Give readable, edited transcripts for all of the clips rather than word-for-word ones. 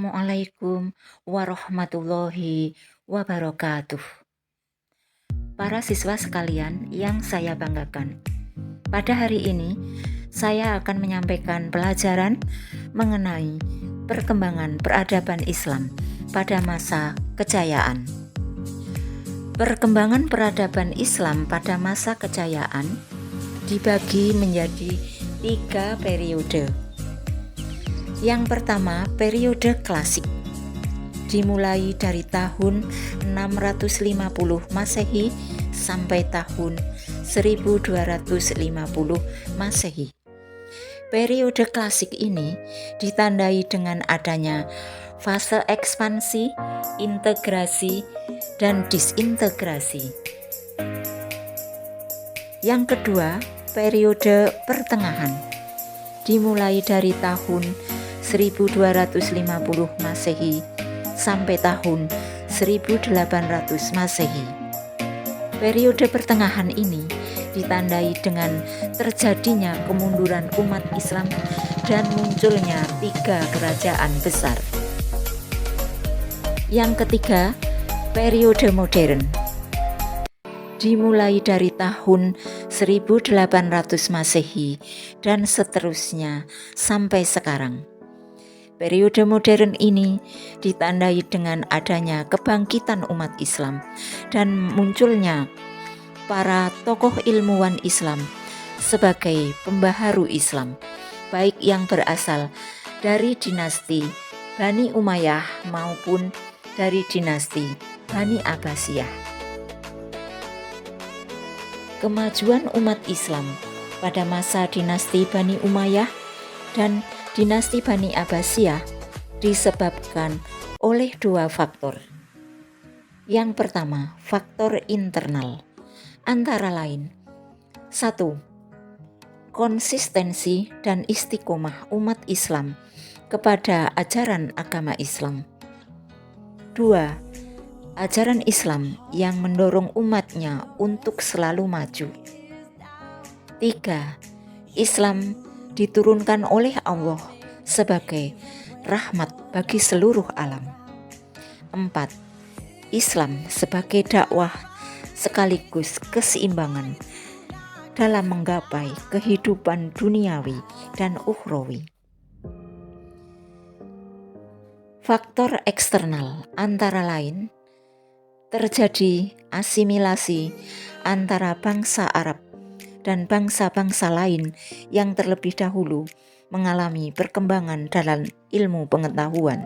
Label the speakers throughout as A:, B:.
A: Assalamualaikum warahmatullahi wabarakatuh. Para siswa sekalian yang saya banggakan, pada hari ini saya akan menyampaikan pelajaran mengenai perkembangan peradaban Islam pada masa kejayaan. Perkembangan peradaban Islam pada masa kejayaan dibagi menjadi 3 periode. Yang pertama, periode klasik, dimulai dari tahun 650 Masehi sampai tahun 1250 Masehi. Periode klasik ini ditandai dengan adanya fase ekspansi, integrasi, dan disintegrasi. Yang kedua, periode pertengahan, dimulai dari tahun 1250 Masehi sampai tahun 1800 Masehi. Periode pertengahan ini ditandai dengan terjadinya kemunduran umat Islam dan munculnya 3 kerajaan besar. Yang ketiga, periode modern, dimulai dari tahun 1800 Masehi dan seterusnya sampai sekarang. Periode modern ini ditandai dengan adanya kebangkitan umat Islam dan munculnya para tokoh ilmuwan Islam sebagai pembaharu Islam, baik yang berasal dari dinasti Bani Umayyah maupun dari dinasti Bani Abbasiyah. Kemajuan umat Islam pada masa dinasti Bani Umayyah dan dinasti Bani Abbasiyah disebabkan oleh 2 faktor. Yang pertama, faktor internal, antara lain 1. Konsistensi dan istiqomah umat Islam kepada ajaran agama Islam. 2. Ajaran Islam yang mendorong umatnya untuk selalu maju. 3. Islam diturunkan oleh Allah sebagai rahmat bagi seluruh alam. 4. Islam sebagai dakwah sekaligus keseimbangan dalam menggapai kehidupan duniawi dan ukhrawi. Faktor eksternal antara lain terjadi asimilasi antara bangsa Arab dan bangsa-bangsa lain yang terlebih dahulu mengalami perkembangan dalam ilmu pengetahuan.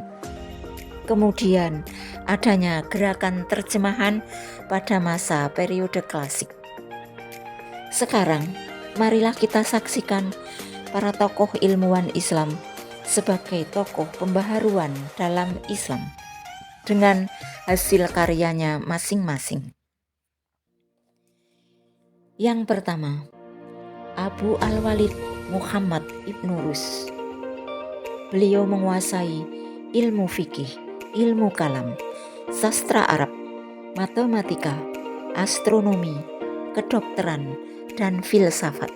A: Kemudian adanya gerakan terjemahan pada masa periode klasik. Sekarang, marilah kita saksikan para tokoh ilmuwan Islam sebagai tokoh pembaharuan dalam Islam dengan hasil karyanya masing-masing. Yang pertama, Abu Al-Walid Muhammad Ibnu Rus. Beliau menguasai ilmu fikih, ilmu kalam, sastra Arab, matematika, astronomi, kedokteran, dan filsafat.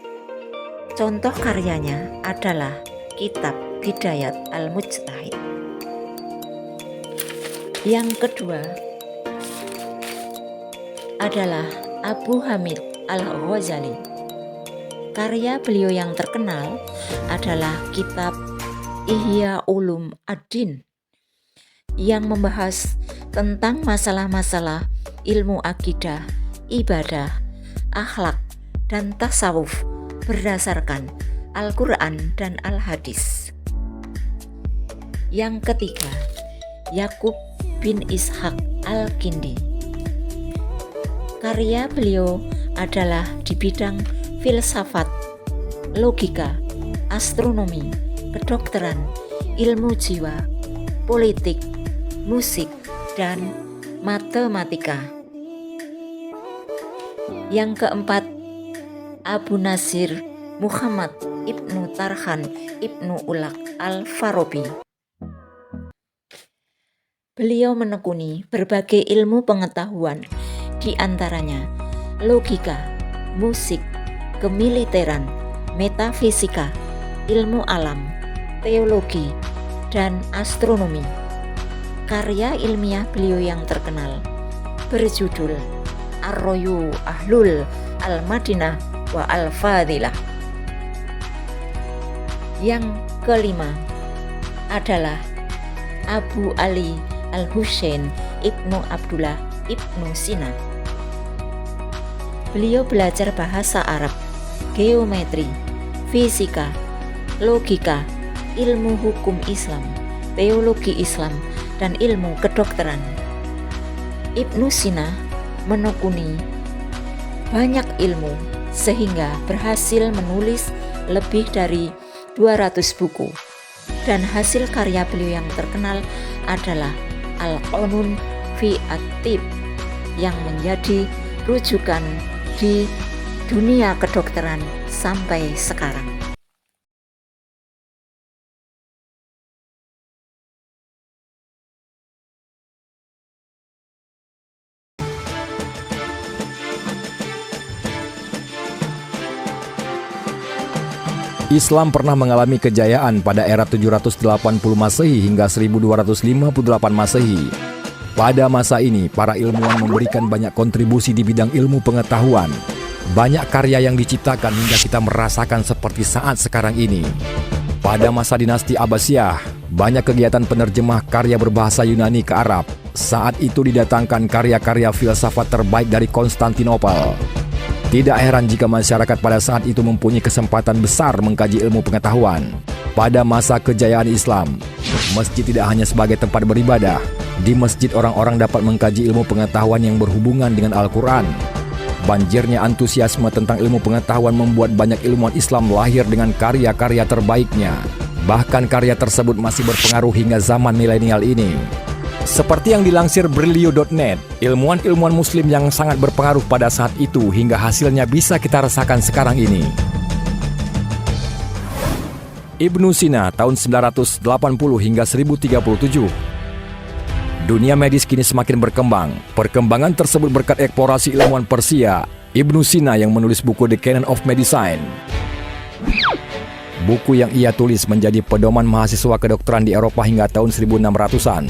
A: Contoh karyanya adalah kitab Bidayat Al-Mujtahid. Yang kedua adalah Abu Hamid Al-Ghazali. Karya beliau yang terkenal adalah kitab Ihya Ulum Ad-Din yang membahas tentang masalah-masalah ilmu akidah, ibadah, akhlak, dan tasawuf berdasarkan Al-Quran dan Al-Hadis. Yang ketiga, Yakub bin Ishaq Al-Kindi. Karya beliau adalah di bidang filsafat, logika, astronomi, kedokteran, ilmu jiwa, politik, musik, dan matematika. Yang keempat, Abu Nasir Muhammad Ibnu Tarhan Ibnu Ulaq Al-Farabi. Beliau menekuni berbagai ilmu pengetahuan, di antaranya logika, musik, kemiliteran, metafisika, ilmu alam, teologi, dan astronomi. karya ilmiah beliau yang terkenal berjudul Ar-Royu Ahlul Al-Madinah wa Al-Fadilah. Yang kelima adalah Abu Ali Al-Husain Ibnu Abdullah Ibnu Sina. Beliau belajar bahasa Arab, geometri, fisika, logika, ilmu hukum Islam, teologi Islam, dan ilmu kedokteran. Ibnu Sina menekuni banyak ilmu sehingga berhasil menulis lebih dari 200 buku, dan hasil karya beliau yang terkenal adalah Al-Qanun fi At-Tib yang menjadi rujukan di dunia kedokteran sampai sekarang.
B: Islam pernah mengalami kejayaan pada era 780 Masehi hingga 1258 Masehi. Pada masa ini, para ilmuwan memberikan banyak kontribusi di bidang ilmu pengetahuan. Banyak karya yang diciptakan hingga kita merasakan seperti saat sekarang ini. Pada masa dinasti Abbasiyah, banyak kegiatan penerjemah karya berbahasa Yunani ke Arab. Saat itu didatangkan karya-karya filsafat terbaik dari Konstantinopel. Tidak heran jika masyarakat pada saat itu mempunyai kesempatan besar mengkaji ilmu pengetahuan. Pada masa kejayaan Islam, masjid tidak hanya sebagai tempat beribadah. Di masjid orang-orang dapat mengkaji ilmu pengetahuan yang berhubungan dengan Al-Quran. Banjirnya antusiasme tentang ilmu pengetahuan membuat banyak ilmuwan Islam lahir dengan karya-karya terbaiknya. Bahkan karya tersebut masih berpengaruh hingga zaman milenial ini. Seperti yang dilansir Brilio.net, ilmuwan-ilmuwan muslim yang sangat berpengaruh pada saat itu hingga hasilnya bisa kita rasakan sekarang ini. Ibnu Sina tahun 980 hingga 1037. Dunia medis kini semakin berkembang. Perkembangan tersebut berkat eksplorasi ilmuwan Persia, Ibnu Sina yang menulis buku The Canon of Medicine. Buku yang ia tulis menjadi pedoman mahasiswa kedokteran di Eropa hingga tahun 1600-an.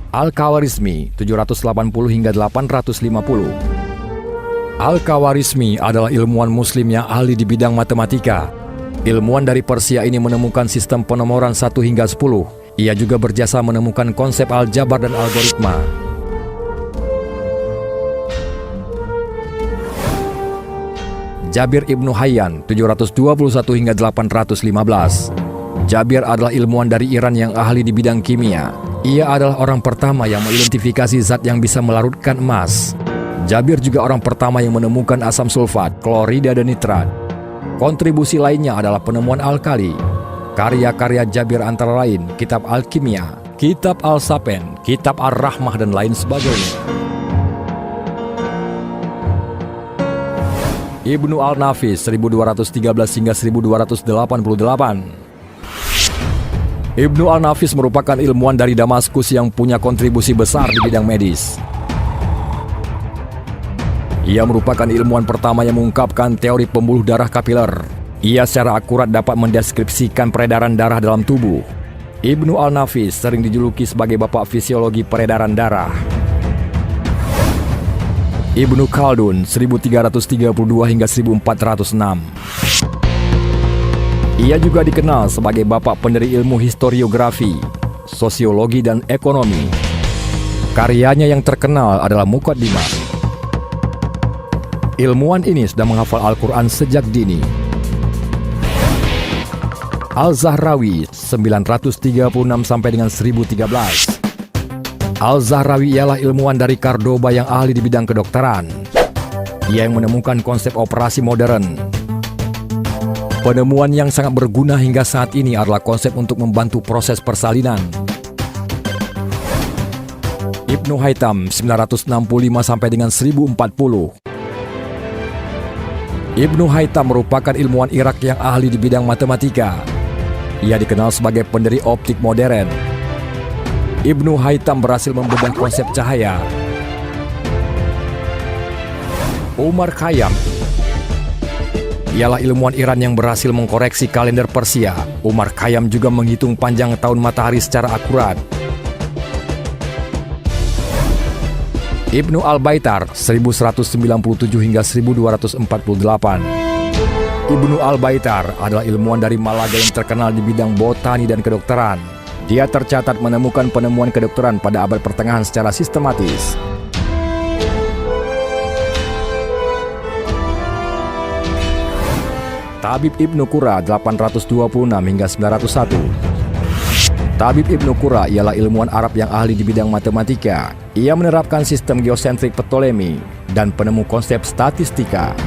B: Al-Khawarizmi 780 hingga 850. Al-Khawarizmi adalah ilmuwan muslim yang ahli di bidang matematika. Ilmuwan dari Persia ini menemukan sistem penomoran 1 hingga 10. Ia juga berjasa menemukan konsep aljabar dan algoritma. Jabir Ibnu Hayyan 721 hingga 815. Jabir adalah ilmuwan dari Iran yang ahli di bidang kimia. Ia adalah orang pertama yang mengidentifikasi zat yang bisa melarutkan emas. Jabir juga orang pertama yang menemukan asam sulfat, klorida, dan nitrat. Kontribusi lainnya adalah penemuan alkali. Karya-karya Jabir antara lain Kitab Al-Kimia, Kitab Al-Sapen, Kitab Ar-Rahmah, dan lain sebagainya. Ibnu Al-Nafis 1213 hingga 1288. Ibnu Al-Nafis merupakan ilmuwan dari Damaskus yang punya kontribusi besar di bidang medis. Ia merupakan ilmuwan pertama yang mengungkapkan teori pembuluh darah kapiler. Ia secara akurat dapat mendeskripsikan peredaran darah dalam tubuh. Ibnu Al-Nafis sering dijuluki sebagai bapak fisiologi peredaran darah. Ibnu Khaldun 1332 hingga 1406. Ia juga dikenal sebagai bapak pendiri ilmu historiografi, sosiologi, dan ekonomi. Karyanya yang terkenal adalah Muqaddimah. Ilmuwan ini sudah menghafal Al-Quran sejak dini. Al-Zahrawi 936 sampai dengan 1013. Al-Zahrawi ialah ilmuwan dari Cordoba yang ahli di bidang kedokteran. Ia yang menemukan konsep operasi modern. Penemuan yang sangat berguna hingga saat ini adalah konsep untuk membantu proses persalinan. Ibnu Haytham 965 sampai dengan 1040. Ibnu Haytham merupakan ilmuwan Irak yang ahli di bidang matematika. Ia dikenal sebagai pendiri optik modern. Ibnu Haytham berhasil membedah konsep cahaya. Umar Khayyam ialah ilmuwan Iran yang berhasil mengkoreksi kalender Persia. Umar Khayyam juga menghitung panjang tahun matahari secara akurat. Ibnu Al-Baitar 1197 hingga 1248. Ibnu Al-Baitar adalah ilmuwan dari Malaga yang terkenal di bidang botani dan kedokteran. Dia tercatat menemukan penemuan kedokteran pada abad pertengahan secara sistematis. Tabib Ibnu Qura 826 hingga 901. Tabib Ibnu Qura ialah ilmuwan Arab yang ahli di bidang matematika. Ia menerapkan sistem geosentrik Ptolemy dan penemu konsep statistika.